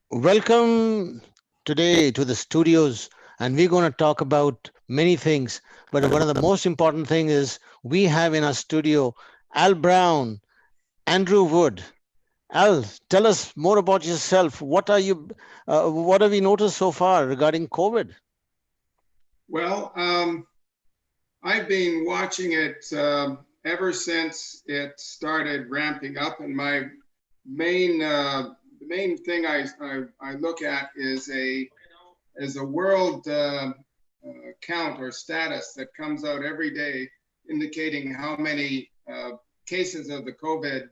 Welcome today to the studios, and we're going to talk about many things. But one of the most important thing is we have in our studio Al Brown, Andrew Wood. Al, tell us more about yourself. What are you? What have you noticed so far regarding COVID? Well, I've been watching it ever since it started ramping up, and my the main thing I look at is a world count or status that comes out every day, indicating how many cases of the COVID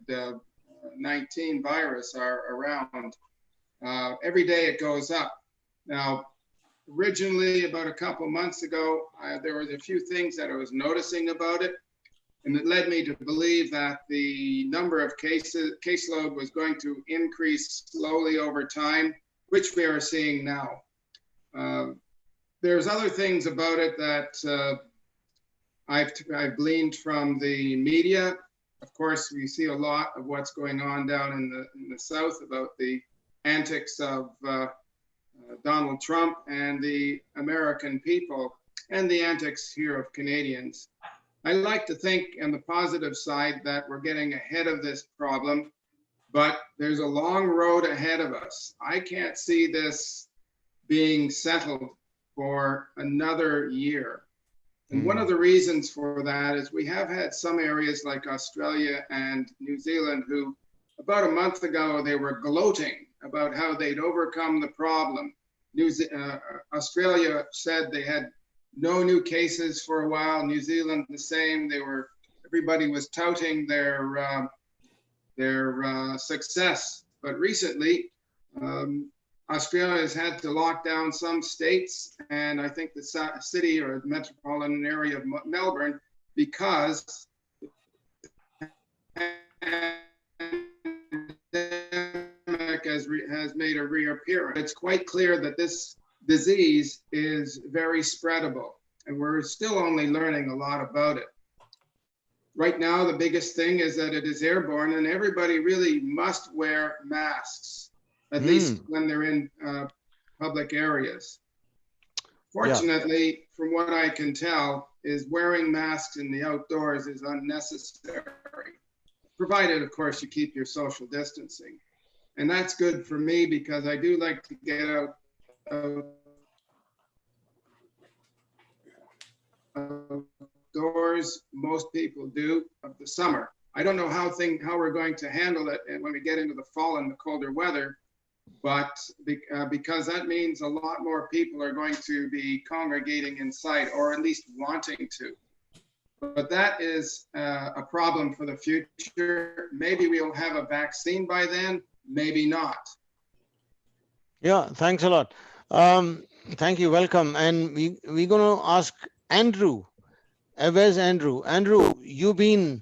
19 virus are around. Every day it goes up. Now, originally, about a couple months ago, there was a few things that I was noticing about it, and it led me to believe that the number of caseload was going to increase slowly over time, which we are seeing now. Uh, there's other things about it that I've gleaned from the media. Of course, we see a lot of what's going on down in the South about the antics of Donald Trump and the American people and the antics here of Canadians. I like to think on the positive side that we're getting ahead of this problem, but there's a long road ahead of us. I can't see this being settled for another year. And one Hmm. of the reasons for that is we have had some areas like Australia and New Zealand who, about a month ago, they were gloating about how they'd overcome the problem. Australia said they had no new cases for a while. New Zealand the same. Everybody was touting their success, but recently Australia has had to lock down some states, and I think the city or metropolitan area of Melbourne, because has made a reappearance. It's quite clear that this disease is very spreadable, and we're still only learning a lot about it. Right now, the biggest thing is that it is airborne, and everybody really must wear masks, at least Hmm. when they're in public areas. Yeah. Fortunately, from what I can tell, is wearing masks in the outdoors is unnecessary, provided, of course, you keep your social distancing. And that's good for me because I do like to get outdoors. Most people do of the summer. I don't know how we're going to handle it when we get into the fall and the colder weather, but because that means a lot more people are going to be congregating inside, or at least wanting to. But that is a problem for the future. Maybe we'll have a vaccine by then, maybe not. Yeah. Thanks a lot. Thank you. Welcome. And we're going to ask Andrew. Where's Andrew? Andrew, you've been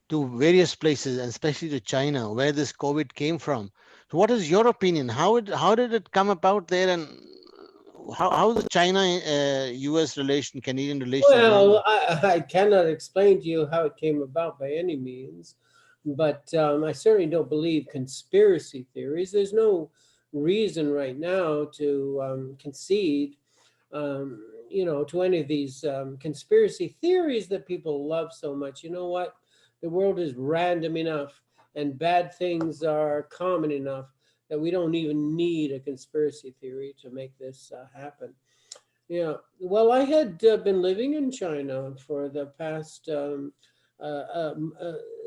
to various places, and especially to China, where this COVID came from. So, what is your opinion? How did it come about there, and how the China U.S. relation, Canadian relation are going Well, on? I cannot explain to you how it came about by any means, but I certainly don't believe conspiracy theories. There's no reason right now to concede, to any of these conspiracy theories that people love so much. You know what? The world is random enough, and bad things are common enough that we don't even need a conspiracy theory to make this happen. Yeah, well, I had been living in China for the past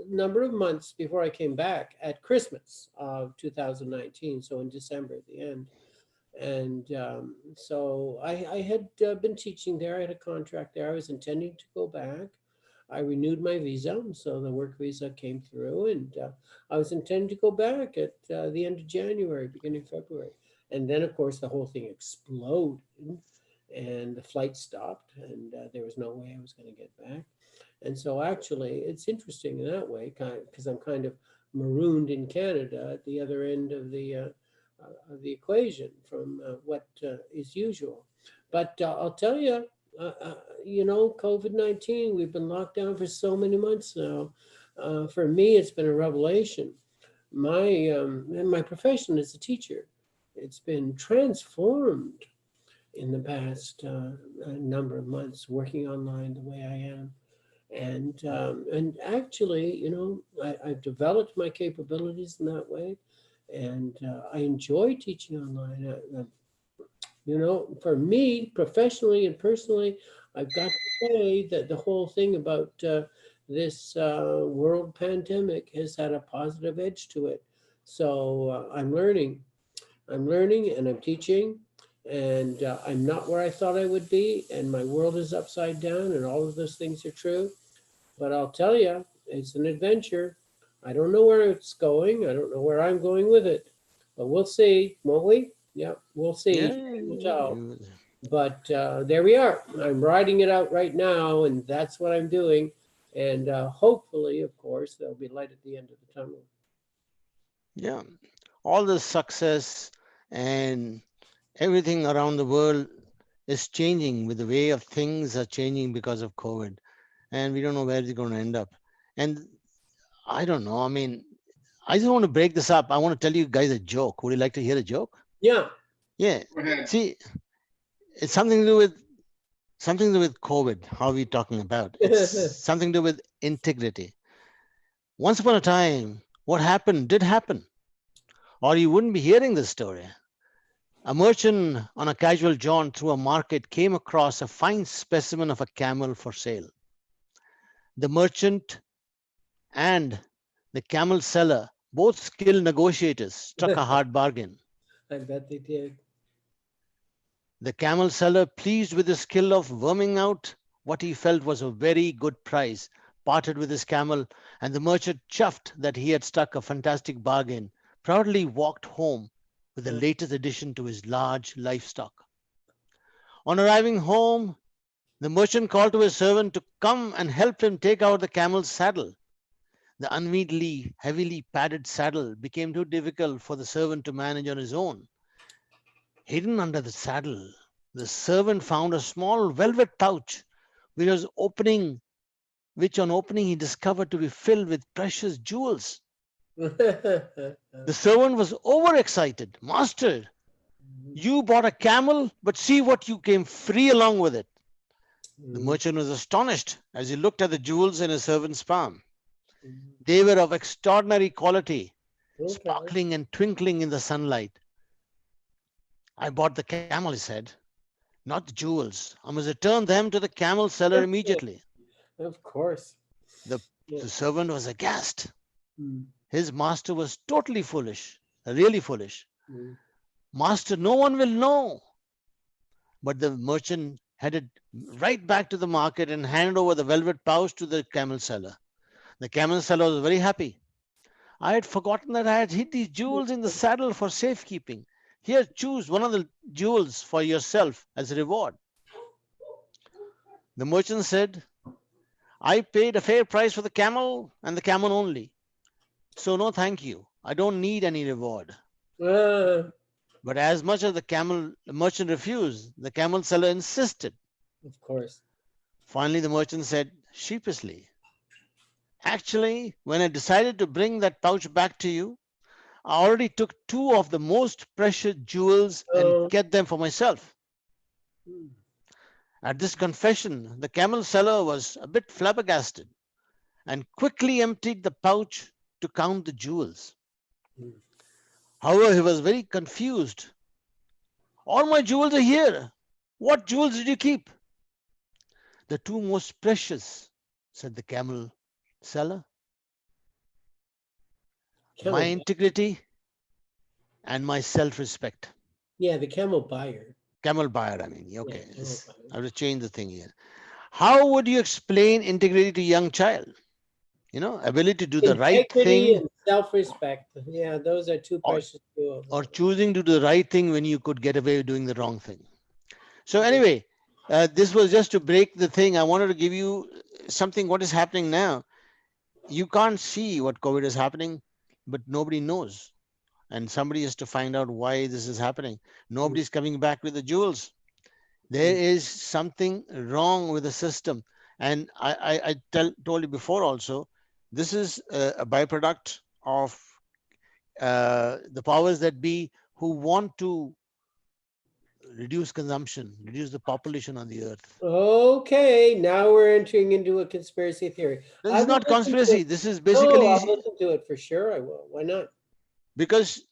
number of months before I came back at Christmas of 2019, so in December at the end. And so I had been teaching there. I had a contract there. I was intending to go back. I renewed my visa, so the work visa came through, and I was intending to go back at the end of January, beginning of February. And then, of course, the whole thing exploded and the flight stopped, and there was no way I was going to get back. And so, actually, it's interesting in that way, because I'm kind of marooned in Canada at the other end of the equation from what is usual. But I'll tell you, COVID-19, we've been locked down for so many months now. For me, it's been a revelation. My profession is a teacher, it's been transformed in the past number of months working online the way I am. And actually, I've developed my capabilities in that way, and I enjoy teaching online. For me, professionally and personally, I've got to say that the whole thing about this world pandemic has had a positive edge to it. So I'm learning and I'm teaching, and I'm not where I thought I would be, and my world is upside down, and all of those things are true. But I'll tell you, it's an adventure. I don't know where it's going. I don't know where I'm going with it, but we'll see, won't we? Yeah, we'll see. Yeah, Time will tell. But there we are. I'm riding it out right now, and that's what I'm doing. And hopefully, of course, there'll be light at the end of the tunnel. yeah. All the success and everything around the world is changing with the way of things are changing because of COVID. And we don't know where it's going to end up. And I don't know. I mean, I just want to break this up. I want to tell you guys a joke. Would you like to hear a joke? Yeah. Yeah. Go ahead. See, it's something to do with COVID. How are we talking about? It's something to do with integrity. Once upon a time, what happened did happen, or you wouldn't be hearing this story. A merchant on a casual jaunt through a market came across a fine specimen of a camel for sale. The merchant and the camel seller, both skilled negotiators, struck a hard bargain. I bet they did. The camel seller, pleased with the skill of worming out what he felt was a very good price, parted with his camel, and the merchant, chuffed that he had struck a fantastic bargain, proudly walked home with the latest addition to his large livestock. On arriving home, the merchant called to his servant to come and help him take out the camel's saddle. The unwieldy, heavily padded saddle became too difficult for the servant to manage on his own. Hidden under the saddle, the servant found a small velvet pouch, which was opening, which on opening he discovered to be filled with precious jewels. The servant was overexcited. Master, you bought a camel, but see what you came free along with it. The merchant was astonished as he looked at the jewels in his servant's palm. They were of extraordinary quality, Okay. sparkling and twinkling in the sunlight. I bought the camel, he said, not the jewels. I must return them to the camel seller immediately. Of course. The, Yeah. the servant was aghast. Mm. His master was totally foolish, really foolish. Mm. Master, no one will know. But the merchant headed right back to the market and handed over the velvet pouch to the camel seller. The camel seller was very happy. I had forgotten that I had hid these jewels in the saddle for safekeeping. Here, choose one of the jewels for yourself as a reward. The merchant said, I paid a fair price for the camel and the camel only. So no thank you. I don't need any reward. But as much as the merchant refused, the camel seller insisted. Of course. Finally, the merchant said sheepishly, actually, when I decided to bring that pouch back to you, I already took two of the most precious jewels and kept them for myself. At this confession, the camel seller was a bit flabbergasted and quickly emptied the pouch to count the jewels. However, he was very confused. All my jewels are here. What jewels did you keep? The two most precious, said the camel seller. My integrity and my self-respect. Yeah, the camel buyer. Camel buyer, I mean. Okay. Yeah, I have to change the thing here. How would you explain integrity to a young child? Ability to do the right thing. And self-respect. Yeah, those are two precious jewels. Or choosing to do the right thing when you could get away with doing the wrong thing. So anyway, this was just to break the thing. I wanted to give you something, what is happening now. You can't see what COVID is happening, but nobody knows. And somebody has to find out why this is happening. Nobody's coming back with the jewels. There is something wrong with the system. And I told you before also, this is a byproduct of the powers that be who want to reduce consumption, reduce the population on the earth. Okay, now we're entering into a conspiracy theory. This I is will not listen to conspiracy. it. This is No, basically I'll listen to it for sure. I will. Why not? because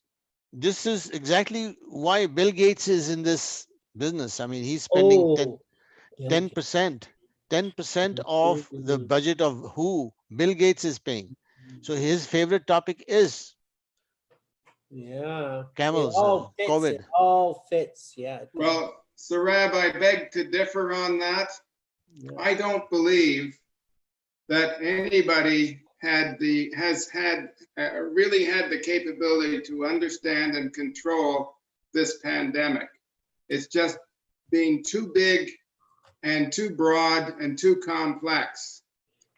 this is exactly why Bill Gates is in this business. I mean, he's spending Oh, Bill Gates. 10%, 10% of the budget of who Bill Gates is paying. So his favorite topic is Yeah, it camels, all fits. It COVID. all fits. Yeah, it does. Well, Sarab, I beg to differ on that. Yeah. I don't believe that anybody has had really had the capability to understand and control this pandemic. It's just being too big and too broad and too complex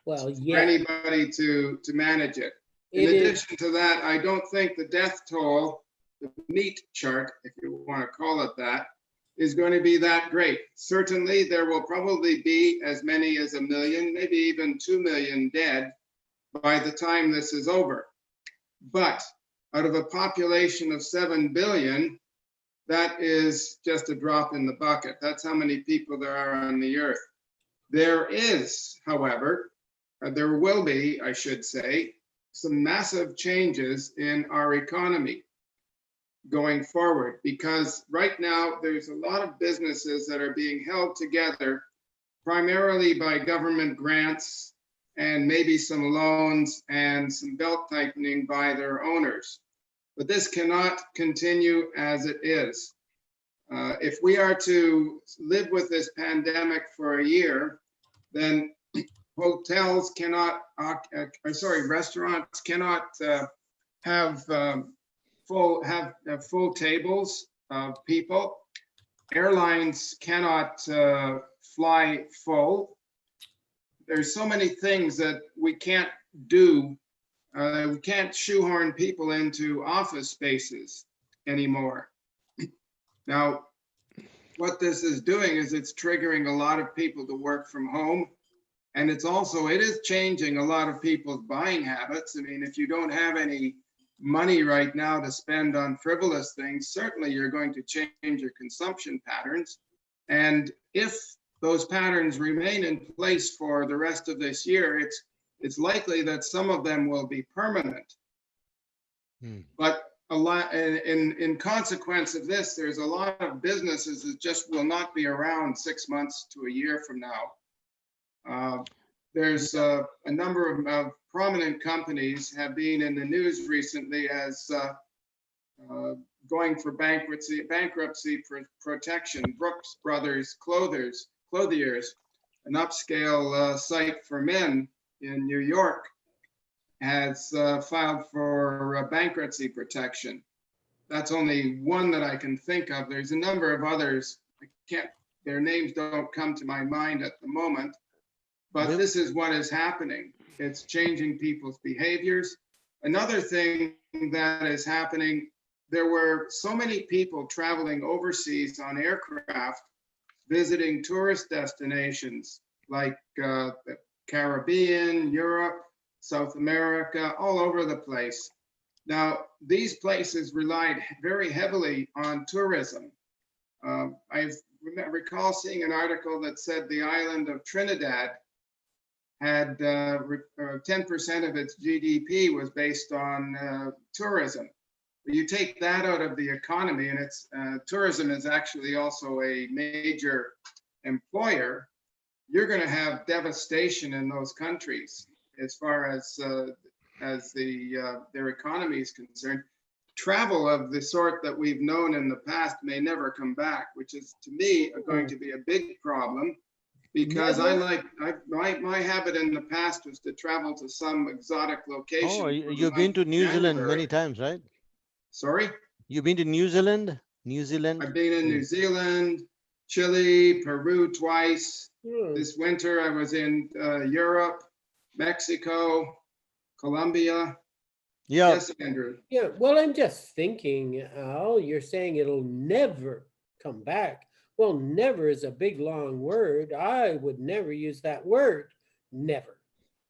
Well, for yeah, anybody to manage it. In it is. addition to that, I don't think the death toll, the meat chart, if you want to call it that, is going to be that great. Certainly, there will probably be as many as 1 million, maybe even 2 million dead by the time this is over. But out of a population of 7 billion, that is just a drop in the bucket. That's how many people there are on the earth. There is, however, there will be, I should say, some massive changes in our economy going forward, because right now there's a lot of businesses that are being held together primarily by government grants and maybe some loans and some belt tightening by their owners. But this cannot continue as it is. If we are to live with this pandemic for a year, then hotels cannot, restaurants cannot have full tables of people. Airlines cannot fly full. There's so many things that we can't do. We can't shoehorn people into office spaces anymore. Now, what this is doing is it's triggering a lot of people to work from home. And it is changing a lot of people's buying habits. I mean, if you don't have any money right now to spend on frivolous things, certainly you're going to change your consumption patterns. And if those patterns remain in place for the rest of this year, it's likely that some of them will be permanent. But a lot, in consequence of this, there's a lot of businesses that just will not be around 6 months to a year from now. There's a number of prominent companies have been in the news recently as going for bankruptcy protection. Brooks Brothers Clothiers, an upscale site for men in New York, has filed for bankruptcy protection. That's only one that I can think of. There's a number of others. Their names don't come to my mind at the moment. But this is what is happening. It's changing people's behaviors. Another thing that is happening, there were so many people traveling overseas on aircraft, visiting tourist destinations like the Caribbean, Europe, South America, all over the place. Now, these places relied very heavily on tourism. I recall seeing an article that said the island of Trinidad had 10% of its GDP was based on tourism. You take that out of the economy, and tourism is actually also a major employer. You're going to have devastation in those countries as far as their economy is concerned. Travel of the sort that we've known in the past may never come back, which is to me going to be a big problem. Because my habit in the past was to travel to some exotic location. Oh, you've been to New Zealand many times, right? Sorry? You've been to New Zealand? New Zealand? I've been in New Zealand, Chile, Peru twice. This winter I was in Europe, Mexico, Colombia. Yeah. Yes, Andrew. Yeah, well, I'm just thinking, Al, you're saying it'll never come back. Well, never is a big, long word. I would never use that word, never.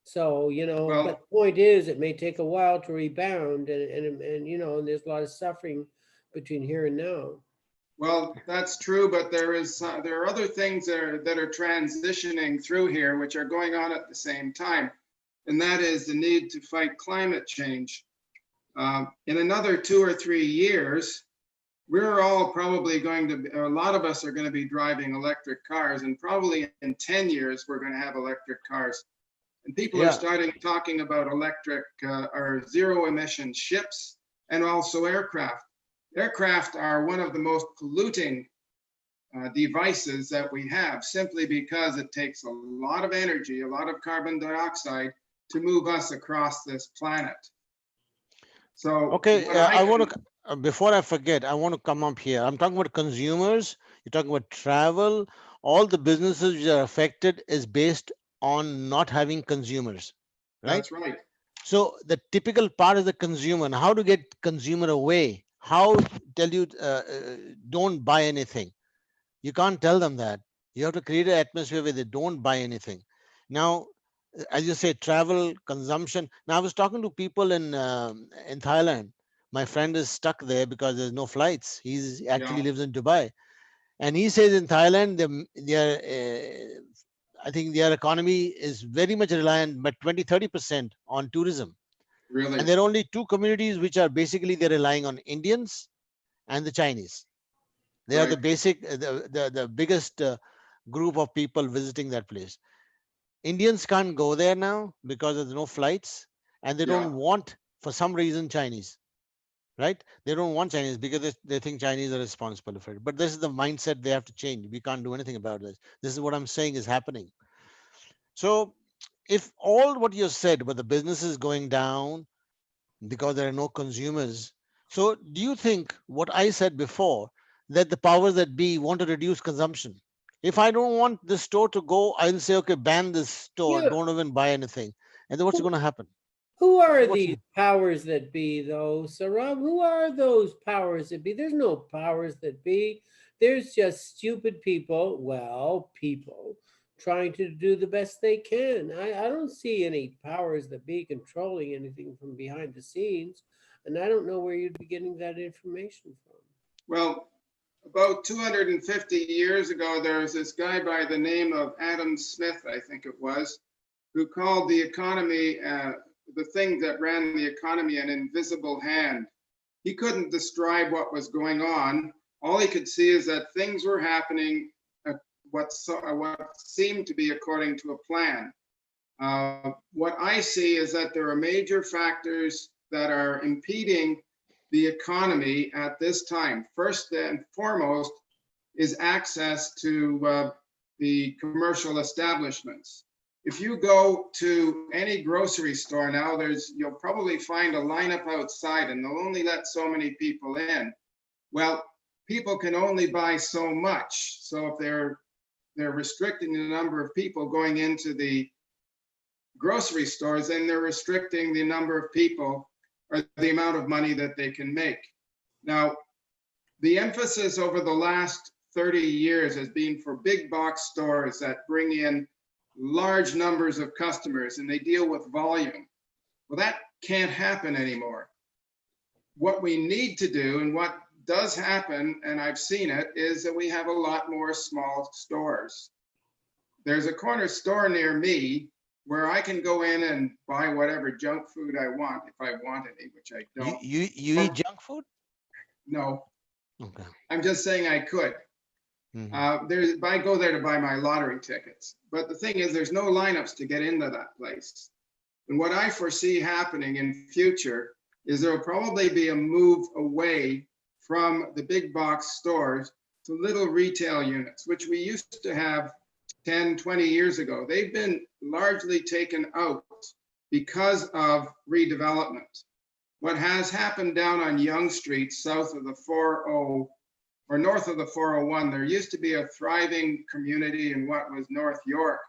So, but the point is, it may take a while to rebound, and there's a lot of suffering between here and now. Well, that's true, but there are other things that are transitioning through here, which are going on at the same time, and that is the need to fight climate change. In another 2 or 3 years, we're all probably going to, a lot of us are going to be driving electric cars, and probably in 10 years, we're going to have electric cars. And people are Yeah. starting talking about electric or zero emission ships and also aircraft. Aircraft are one of the most polluting devices that we have, simply because it takes a lot of energy, a lot of carbon dioxide to move us across this planet. So Okay, what I I want can, to, before I forget, I want to come up here. I'm talking about consumers, you're talking about travel, all the businesses which are affected is based on not having consumers, right? that's right. So the typical part is the consumer. And how to get consumer away? How tell you don't buy anything? You can't tell them that. You have to create an atmosphere where they don't buy anything. Now, as you say, travel, consumption. Now, I was talking to people in Thailand. My friend is stuck there because there's no flights. He's actually Yeah, lives in Dubai, and he says in Thailand, I think their economy is very much reliant, but 20-30% on tourism. And really. there are only two communities which are basically they're relying on Indians and the Chinese. They are the Right. basic, the biggest group of people visiting that place. Indians can't go there now because there's no flights, and they Yeah, don't want, for some reason, Chinese, right? They don't want Chinese because they think Chinese are responsible for it. But this is the mindset they have to change. We can't do anything about this. This is what I'm saying is happening. So, if all what you said about the business is going down because there are no consumers, so do you think what I said before, that the powers that be want to reduce consumption? If I don't want the store to go, I'll say, okay, ban this store, Yeah. don't even buy anything. And then what's Who, going to happen? who are What's these powers that be, though, Sarab? Who are those powers that be? There's no powers that be. There's just stupid people, well, people trying to do the best they can. I don't see any powers that be controlling anything from behind the scenes. And I don't know where you'd be getting that information from. well, about 250 years ago, there was this guy by the name of Adam Smith, I think it was, who called the economy, the thing that ran the economy, an invisible hand. He couldn't describe what was going on. All he could see is that things were happening, what seemed to be according to a plan. What I see is that there are major factors that are impeding the economy at this time. First and foremost is access to the commercial establishments. If you go to any grocery store now, you'll probably find a lineup outside, and they'll only let so many people in. Well, people can only buy so much. So if they're restricting the number of people going into the grocery stores, then they're restricting the number of people or the amount of money that they can make. Now, the emphasis over the last 30 years has been for big box stores that bring in large numbers of customers and they deal with volume. Well, that can't happen anymore. What we need to do, and what does happen, and I've seen it, is that we have a lot more small stores. There's a corner store near me where I can go in and buy whatever junk food I want, if I want any, which I you don't. you eat junk food? No, Okay. I'm just saying I could. I go there to buy my lottery tickets. But the thing is, there's no lineups to get into that place. And what I foresee happening in future is there will probably be a move away from the big box stores to little retail units, which we used to have 10, 20 years ago. They've been largely taken out because of redevelopment. What has happened down on Yonge Street, south of the 40, or north of the 401, there used to be a thriving community in what was North York.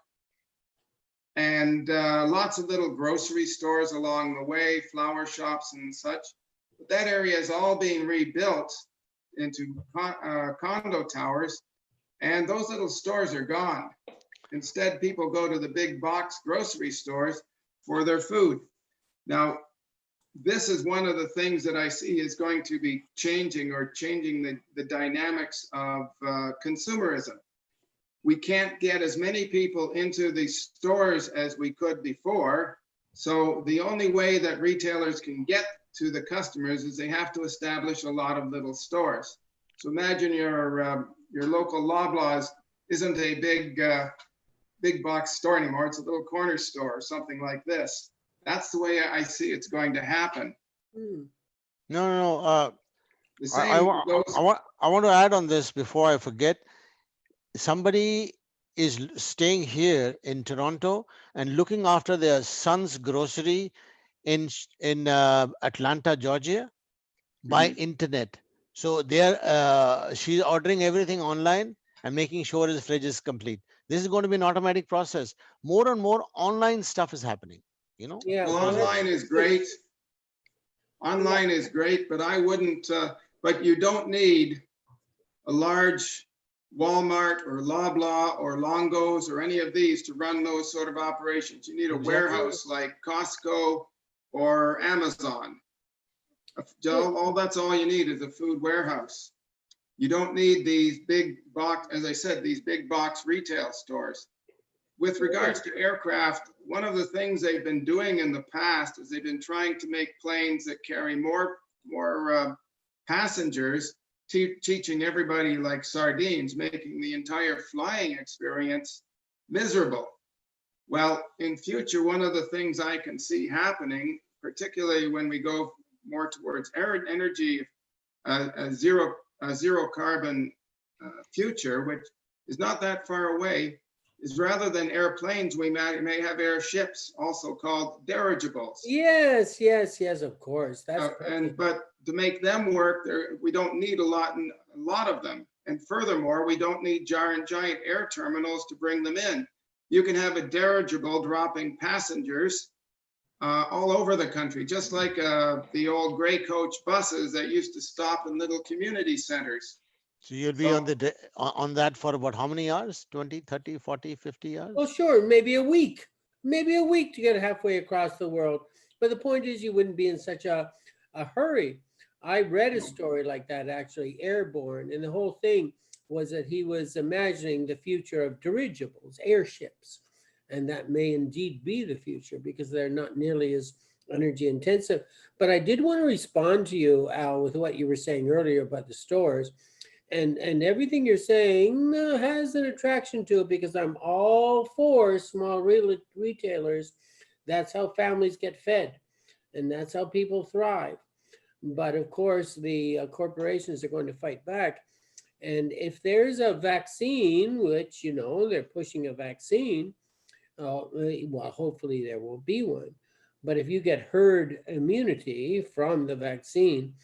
And lots of little grocery stores along the way, flower shops and such. But that area is all being rebuilt into condo towers, and those little stores are gone. Instead, people go to the big box grocery stores for their food. Now, this is one of the things that I see is going to be changing the dynamics of consumerism. We can't get as many people into the stores as we could before. So the only way that retailers can get to the customers is they have to establish a lot of little stores. So imagine your local Loblaws isn't a big box store anymore. It's a little corner store or something like this. That's the way I see it's going to happen. Hmm. No. The I, same goes. I want to add on this before I forget. Somebody is staying here in Toronto and looking after their son's grocery in Atlanta, Georgia, by internet. So she's ordering everything online and making sure his fridge is complete. This is going to be an automatic process. More and more online stuff is happening. Yeah. Well, Well, online is great. Online is great, but I wouldn't. But you don't need a large Walmart or Loblaw or Longo's or any of these to run those sort of operations. You need a warehouse like Costco or Amazon. That's all you need is a food warehouse. You don't need these big box, as I said, these big box retail stores. With regards to aircraft, one of the things they've been doing in the past is they've been trying to make planes that carry more passengers, teaching everybody like sardines, making the entire flying experience miserable. Well, in future, one of the things I can see happening, particularly when we go more towards energy, a zero carbon future, which is not that far away, is rather than airplanes, we may have airships, also called dirigibles. Yes, of course. But to make them work, we don't need a lot of them. And furthermore, we don't need giant air terminals to bring them in. You can have a dirigible dropping passengers all over the country, just like the old gray coach buses that used to stop in little community centers. So you'll be on that for about how many hours? 20, 30, 40, 50 hours? Well, sure, maybe a week to get halfway across the world. But the point is, you wouldn't be in such a hurry. I read a story like that, actually, Airborne, and the whole thing was that he was imagining the future of dirigibles, airships, and that may indeed be the future because they're not nearly as energy intensive. But I did want to respond to you, Al, with what you were saying earlier about the stores. And everything you're saying has an attraction to it because I'm all for small retailers. That's how families get fed, and that's how people thrive. But of course, the corporations are going to fight back. And if there's a vaccine, which, they're pushing a vaccine, well, hopefully there will be one. But if you get herd immunity from the vaccine,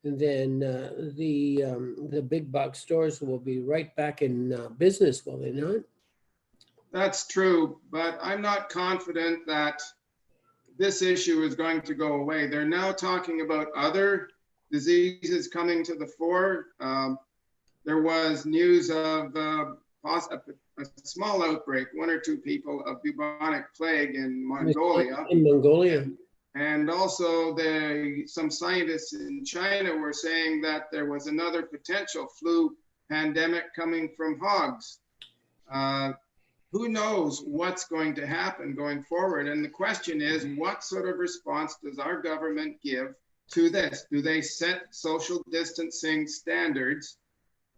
then the big box stores will be right back in business, will they not? That's true, but I'm not confident that this issue is going to go away. They're now talking about other diseases coming to the fore. There was news of a small outbreak, 1 or 2 people of bubonic plague in Mongolia. In Mongolia. And also some scientists in China were saying that there was another potential flu pandemic coming from hogs. Who knows what's going to happen going forward? And the question is, what sort of response does our government give to this? Do they set social distancing standards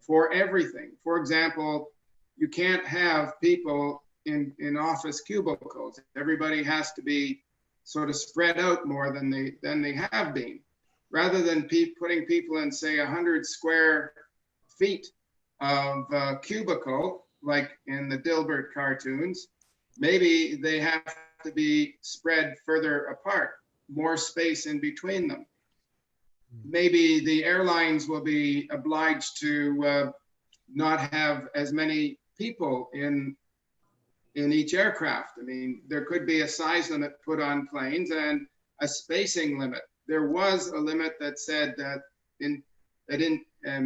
for everything? For example, you can't have people in office cubicles. Everybody has to be sort of spread out more than they have been. Rather than putting people in, say, 100 square feet of cubicle, like in the Dilbert cartoons, maybe they have to be spread further apart, more space in between them. Maybe the airlines will be obliged to not have as many people in each aircraft. I mean, there could be a size limit put on planes and a spacing limit. There was a limit that said that in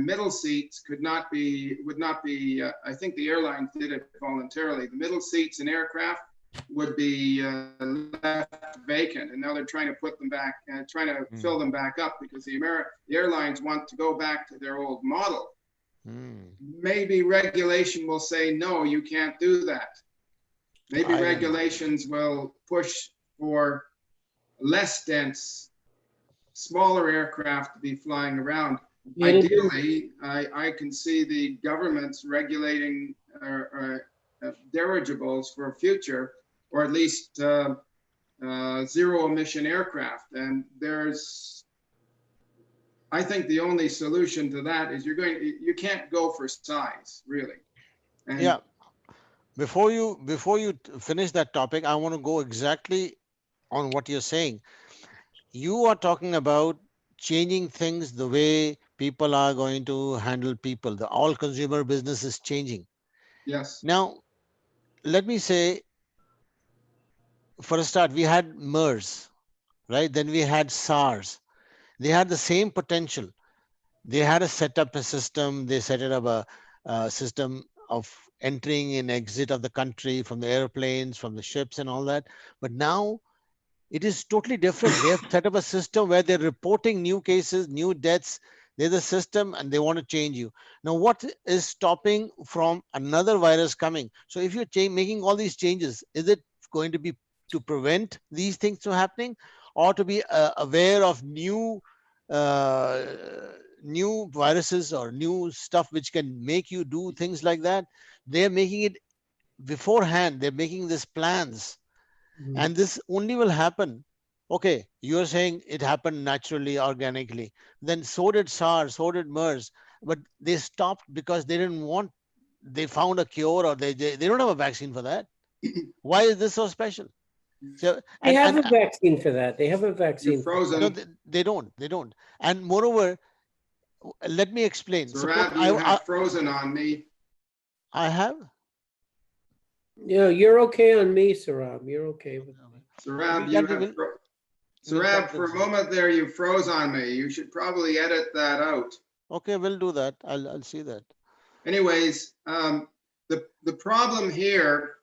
middle seats would not be, I think the airlines did it voluntarily. The middle seats in aircraft would be left vacant, and now they're trying to put them back, trying to fill them back up because the airlines want to go back to their old model. Maybe regulation will say, no, you can't do that. Maybe regulations will push for less dense, smaller aircraft to be flying around. Ideally, I can see the governments regulating dirigibles for future, or at least zero emission aircraft. And I think the only solution to that is you can't go for size, really. And yeah. Before you finish that topic, I want to go exactly on what you're saying. You are talking about changing things the way people are going to handle people. The all consumer business is changing. yes, Now, let me say, for a start, we had MERS, right? Then we had SARS. They had the same potential. They had to set up a system. They set it up a system of entering and exit of the country from the airplanes, from the ships, and all that. But now it is totally different. They have set up a system where they're reporting new cases, new deaths. There's a system and they want to change you. Now, what is stopping from another virus coming? So if you're making all these changes, is it going to be to prevent these things from happening, or to be aware of uh, new viruses or new stuff which can make you do things like that? They're making it beforehand. They're making these plans, and this only will happen. Okay, you're saying it happened naturally, organically. Then so did SARS, so did MERS, but they stopped because they didn't want. They found a cure, or they don't have a vaccine for that. Why is this so special? So They have and a vaccine for that. They have a you're vaccine. frozen. no, they don't. And moreover, let me explain. Suppose Sarab, you have frozen on me. I have. No, you're okay on me, Sarab. You're okay with me. Sarab, We can Sarab, for a moment there, you froze on me. You should probably edit that out. Okay, we'll do that. I'll see that. Anyways, the problem here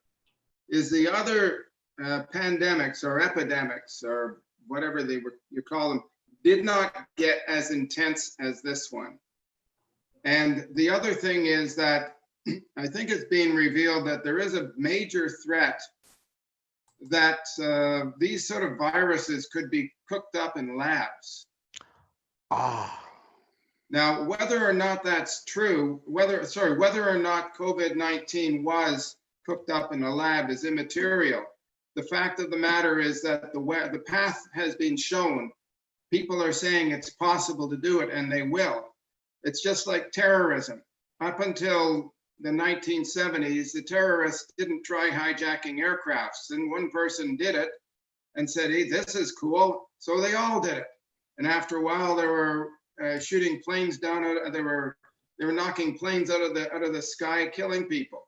is the other pandemics or epidemics or whatever you call them did not get as intense as this one. And the other thing is that I think it's being revealed that there is a major threat that these sort of viruses could be cooked up in labs. Now, whether or not that's true, whether or not COVID-19 was cooked up in a lab is immaterial. The fact of the matter is that the path has been shown. People are saying it's possible to do it, and they will. It's just like terrorism. Up until the 1970s, the terrorists didn't try hijacking aircrafts, and one person did it and said, hey, this is cool. So they all did it. And after a while, they were shooting planes down. They were knocking planes out of the sky, killing people.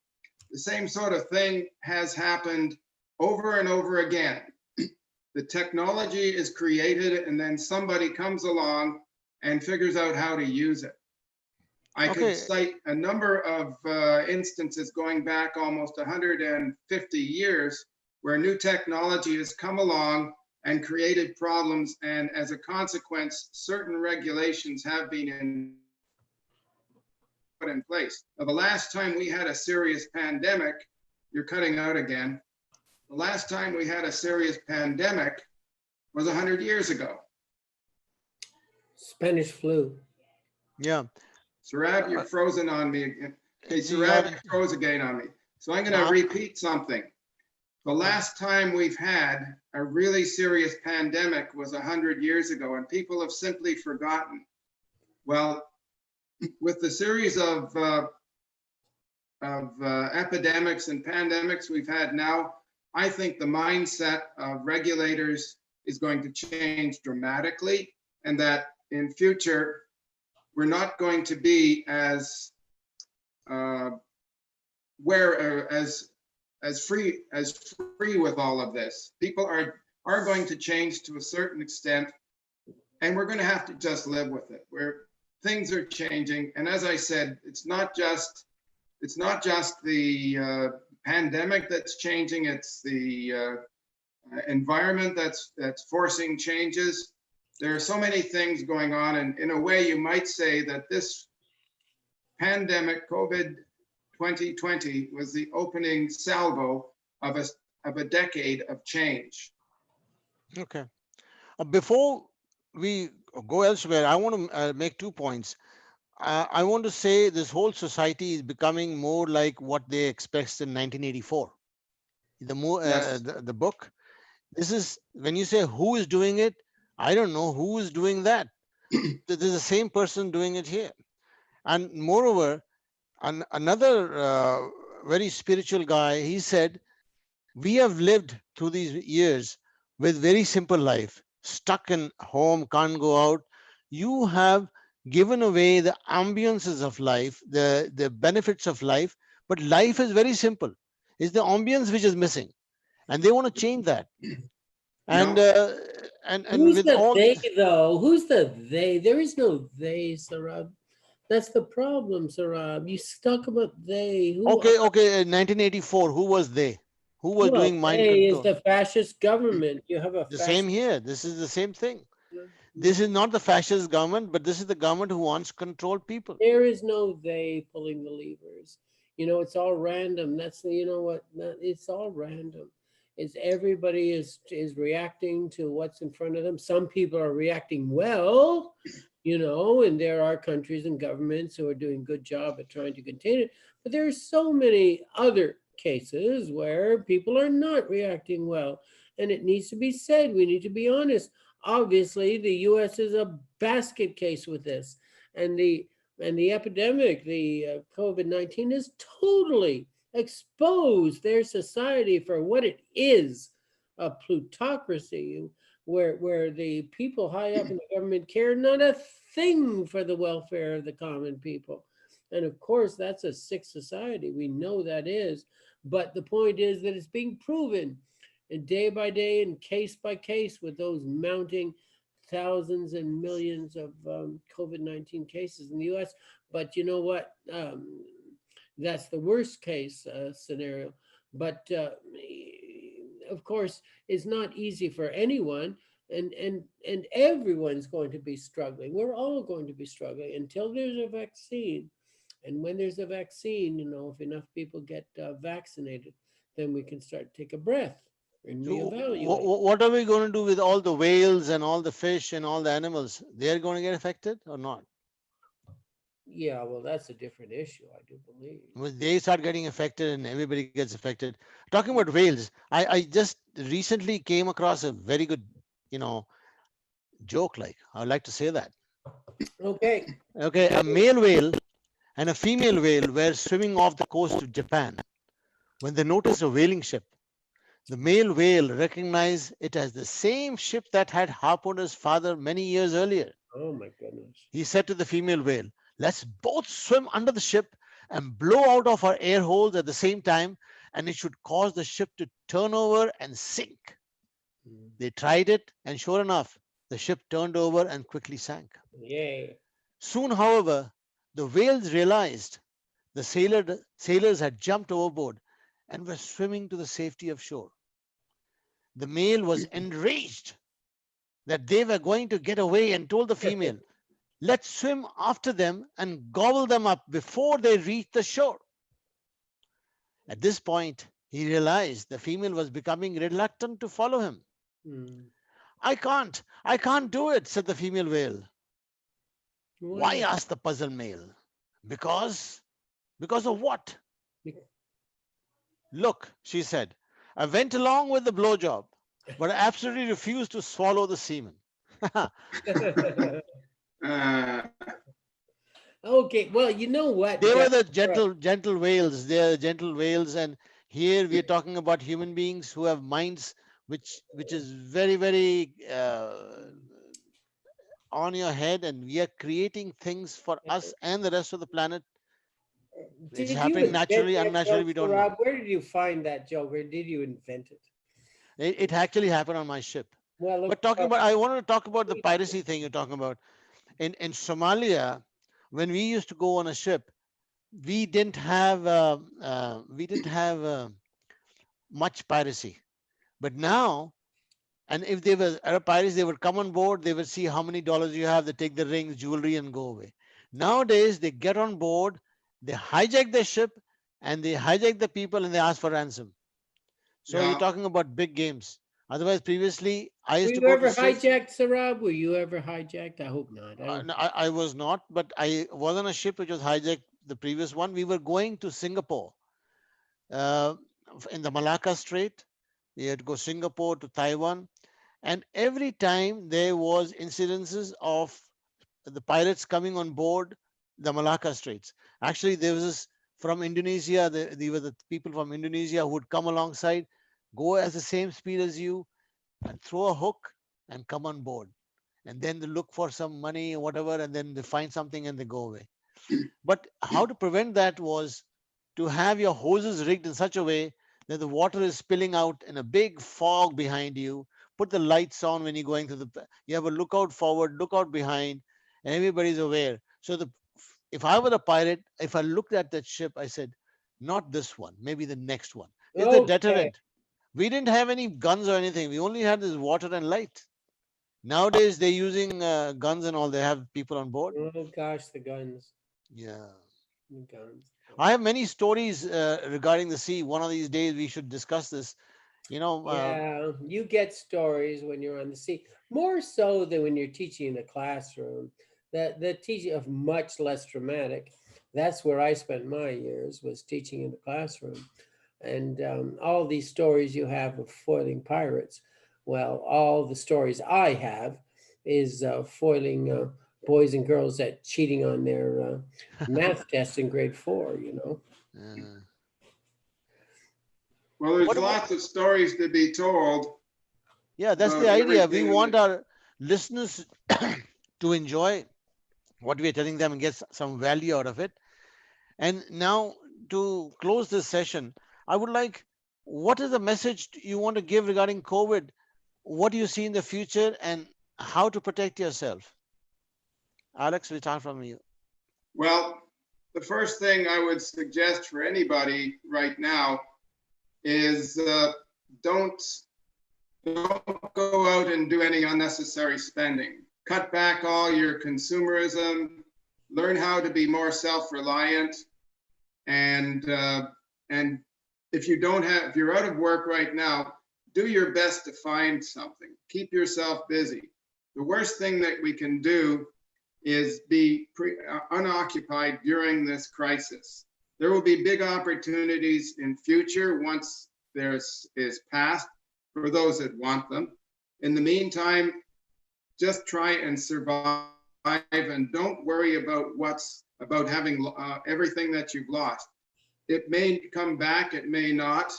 The same sort of thing has happened over and over again. The technology is created, and then somebody comes along and figures out how to use it. I could cite a number of instances going back almost 150 years where new technology has come along and created problems, and as a consequence, certain regulations have been put in place. Now, the last time we had a serious pandemic, you're cutting out again. The last time we had a serious pandemic was 100 years ago. Spanish flu. Yeah. Sarab, you're frozen on me again. Okay, Sarab, you froze again on me. So I'm going to repeat something. The last time we've had a really serious pandemic was 100 years ago, and people have simply forgotten. Well, with the series of epidemics and pandemics we've had now, I think the mindset of regulators is going to change dramatically, and that in future, we're not going to be as free with all of this. People are going to change to a certain extent, and we're going to have to just live with it. Where things are changing, and as I said, it's not just the pandemic that's changing. It's the environment that's forcing changes. There are so many things going on, and in a way, you might say that this pandemic, COVID 2020, was the opening salvo of a decade of change. Okay. Before we go elsewhere, I want to make 2 points. I want to say this whole society is becoming more like what they expect in 1984. Yes. The book. This is when you say who is doing it. I don't know who is doing that. This is the same person doing it here. And moreover, another very spiritual guy, he said, we have lived through these years with very simple life, stuck in home, can't go out. You have given away the ambiances of life, the benefits of life, but life is very simple. It's the ambience which is missing, and they want to change that. And No, and Who's with the all they though? Who's the they? There is no they, Sarab. That's the problem, Sarab. You stuck about they. Who are, okay, 1984, who was they? Who was well, doing mind they is control? the fascist government. You have a The same fascist. here. This is the same thing. This Mhm. is not the fascist government, but this is the government who wants to control people. There is no they pulling the levers. It's all random. That's the you know what? It's all random. It's everybody is reacting to what's in front of them. Some people are reacting well, and there are countries and governments who are doing a good job at trying to contain it. But there are so many other cases where people are not reacting well. And it needs to be said, we need to be honest. Obviously, the US is a basket case with this. And the epidemic, the COVID-19, has totally exposed their society for what it is, a plutocracy where the people high up in the government care not a thing for the welfare of the common people. And of course, that's a sick society. We know that is. But the point is that it's being proven day by day and case by case with those mounting thousands and millions of COVID-19 cases in the US. But you know what? That's the worst case scenario. But of course, it's not easy for anyone. And everyone's going to be struggling. We're all going to be struggling until there's a vaccine. And when there's a vaccine, if enough people get vaccinated, then we can start to take a breath and So, reevaluate. what are we going to do with all the whales and all the fish and all the animals? They're going to get affected or not? Yeah, well, that's a different issue, I do believe. When they start getting affected and everybody gets affected. Talking about whales, I just recently came across a very good, you know, joke. Like I would like to say that. Okay. Okay, a male whale and a female whale were swimming off the coast of Japan when they noticed a whaling ship. The male whale recognized it as the same ship that had harpooned his father many years earlier. Oh my goodness. He said to the female whale, let's both swim under the ship and blow out of our air holes at the same time, and it should cause the ship to turn over and sink. Mm. They tried it, and sure enough, the ship turned over and quickly sank. Yay. Soon, however, the whales realized the sailors had jumped overboard and were swimming to the safety of shore. The male was enraged that they were going to get away and told the female, let's swim after them and gobble them up before they reach the shore. At this point, he realized the female was becoming reluctant to follow him. Mm. I can't do it, said the female whale. Why Why? not? Asked the puzzled male. Because? Because of what? Be- Look, she said, I went along with the blowjob, but I absolutely refused to swallow the semen. Uh, Okay, well, you know what, They were the Right. gentle whales. They are gentle whales, and here we are talking about human beings who have minds which is very very on your head, and we are creating things for us and the rest of the planet. It's Did you happening invent naturally, that unnaturally. joke, We don't Rob? know. Where did you find that joke? Or did you invent it? It actually happened on my ship. Well, look, But talking about, I wanted to talk about the piracy thing you're talking about. In Somalia, when we used to go on a ship, we didn't have much piracy. But now, and if they were Arab pirates, they would come on board, they would see how many dollars you have, they take the rings, jewelry, and go away. Nowadays, they get on board, they hijack the ship, and they hijack the people and they ask for ransom. So you're Yeah. talking about big games. Otherwise, previously, I Were used to you go to ever Swiss. hijacked, Sarab? Were you ever hijacked? I hope not. I don't No, think. I was not, but I was on a ship which was hijacked, the previous one. We were going to Singapore uh, in the Malacca Strait. We had to go Singapore to Taiwan, and every time there was incidences of the pirates coming on board the Malacca Straits. Actually, there was this from Indonesia. They were the people from Indonesia who would come alongside, go at the same speed as you, and throw a hook and come on board. And then they look for some money or whatever, and then they find something and they go away. But how to prevent that was to have your hoses rigged in such a way that the water is spilling out in a big fog behind you. Put the lights on when you're going through the. You have a lookout forward, lookout behind, and everybody's aware. So if I were a pirate, if I looked at that ship, I said, not this one, maybe the next one. It's a Okay. deterrent. We didn't have any guns or anything. We only had this water and light. Nowadays, they're using guns and all. They have people on board. Oh gosh, the guns. Yeah. The guns. I have many stories regarding the sea. One of these days we should discuss this. You know, Yeah, you get stories when you're on the sea, more so than when you're teaching in a classroom. The teaching of much less dramatic. That's where I spent my years, was teaching in the classroom. And all these stories you have of foiling pirates, well, all the stories I have is foiling boys and girls that cheating on their math test in grade 4. uh, Well, there's what about? lots of stories to be told Yeah, that's the about idea. We everything in want the. our listeners to enjoy what we are telling them and get some value out of it. And now, to close this session, I would like, what is the message you want to give regarding COVID? What do you see in the future and how to protect yourself? Alex, we start from you. Well, the first thing I would suggest for anybody right now is don't don't go out and do any unnecessary spending. Cut back all your consumerism. Learn how to be more self-reliant, and if you're out of work right now, do your best to find something. Keep yourself busy. The worst thing that we can do is be unoccupied during this crisis. There will be big opportunities in future once there's is past for those that want them. In the meantime, just try and survive and don't worry about having everything that you've lost. It may come back, it may not,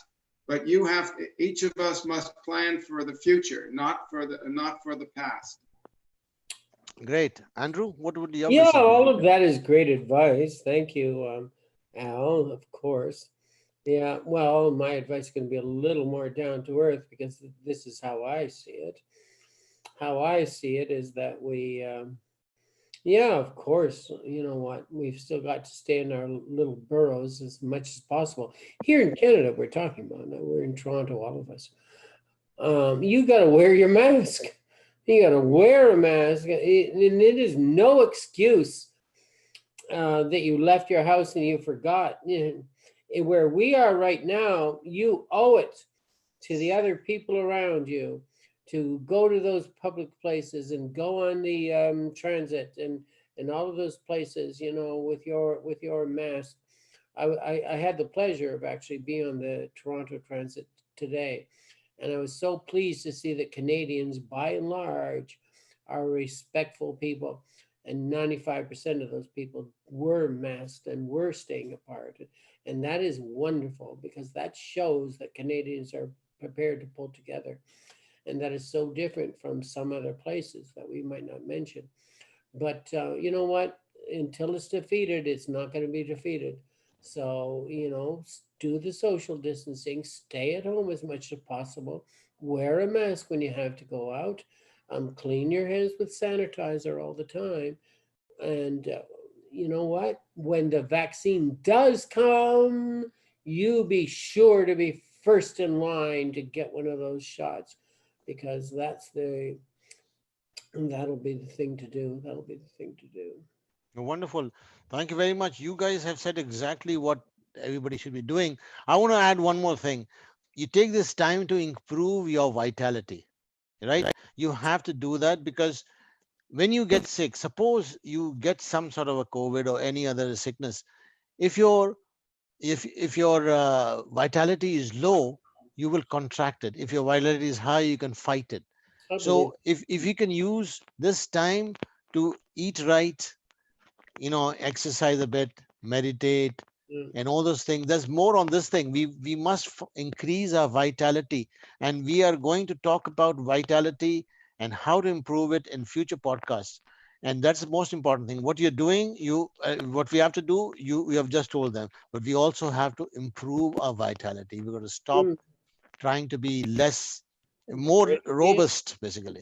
but each of us must plan for the future, not for the past. Great. Andrew, what would your Yeah, message all be? of that is great advice. Thank you, Al, of course. Yeah, well, my advice is going to be a little more down to earth because this is how I see it. How I see it is that yeah, of course, you know what, we've still got to stay in our little boroughs as much as possible. Here in Canada, we're talking about now, we're in Toronto, all of us. You got to wear your mask. You got to wear a mask, and it is no excuse that you left your house and you forgot. Where we are right now, you owe it to the other people around you to go to those public places and go on the transit and all of those places, with your mask. I had the pleasure of actually being on the Toronto Transit today, and I was so pleased to see that Canadians, by and large, are respectful people, and 95% of those people were masked and were staying apart. And that is wonderful because that shows that Canadians are prepared to pull together. And that is so different from some other places that we might not mention. But you know what? Until it's defeated, it's not going to be defeated. So, do the social distancing, stay at home as much as possible, wear a mask when you have to go out, clean your hands with sanitizer all the time. And, you know what? When the vaccine does come, you be sure to be first in line to get one of those shots, because that'll be the thing to do. That'll be the thing to do. Wonderful. Thank you very much. You guys have said exactly what everybody should be doing. I want to add one more thing. You take this time to improve your vitality, right? You have to do that because when you get sick, suppose you get some sort of a COVID or any other sickness, if your if your vitality is low, you will contract it. If your vitality is high, you can fight it. I believe. So if you can use this time to eat right, exercise a bit, meditate, Mm, and all those things. There's more on this thing. We must increase our vitality, and we are going to talk about vitality and how to improve it in future podcasts. And that's the most important thing. What you're doing, what we have to do, you have just told them, but we also have to improve our vitality. We're going to stop mm. trying to be less, more Great idea. robust, basically.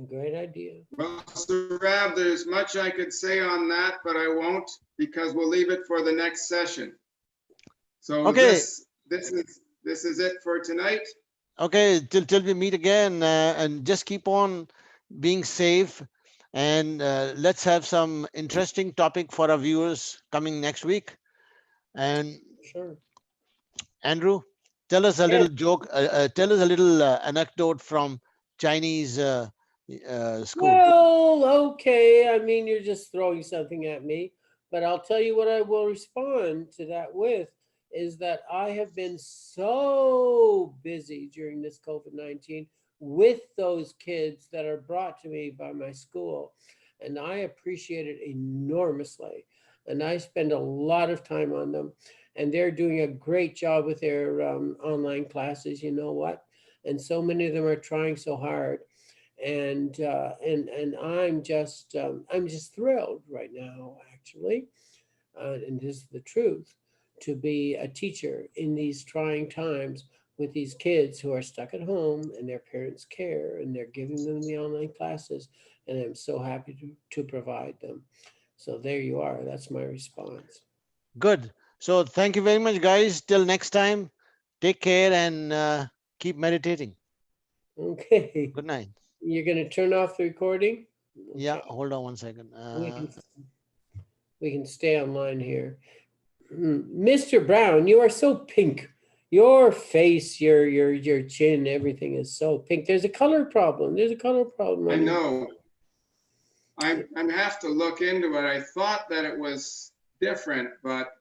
Great idea. Well, Sarab, there's much I could say on that, but I won't because we'll leave it for the next session. So Okay, this is it for tonight. okay, till we meet again, and just keep on being safe, and let's have some interesting topic for our viewers coming next week. And Sure. Andrew, tell us a Yes. little joke. Tell us a little anecdote from Chinese school. Well, okay. I mean, you're just throwing something at me, but I'll tell you what I will respond to that with is that I have been so busy during this COVID-19 with those kids that are brought to me by my school, and I appreciate it enormously. And I spend a lot of time on them, and they're doing a great job with their online classes. You know what? And so many of them are trying so hard, and I'm just thrilled right now, actually, and this is the truth, to be a teacher in these trying times with these kids who are stuck at home and their parents care and they're giving them the online classes, and I'm so happy to provide them. So there you are. That's my response. Good. So thank you very much, guys. Till next time, take care and keep meditating. Okay, Good night. you're going to turn off the recording. Yeah, Okay, hold on one second. we can we can stay online here. Mr. Brown, you are so pink. Your face, your chin, everything is so pink. There's a color problem. There's a color problem. I know. I have to look into it. I thought that it was different, but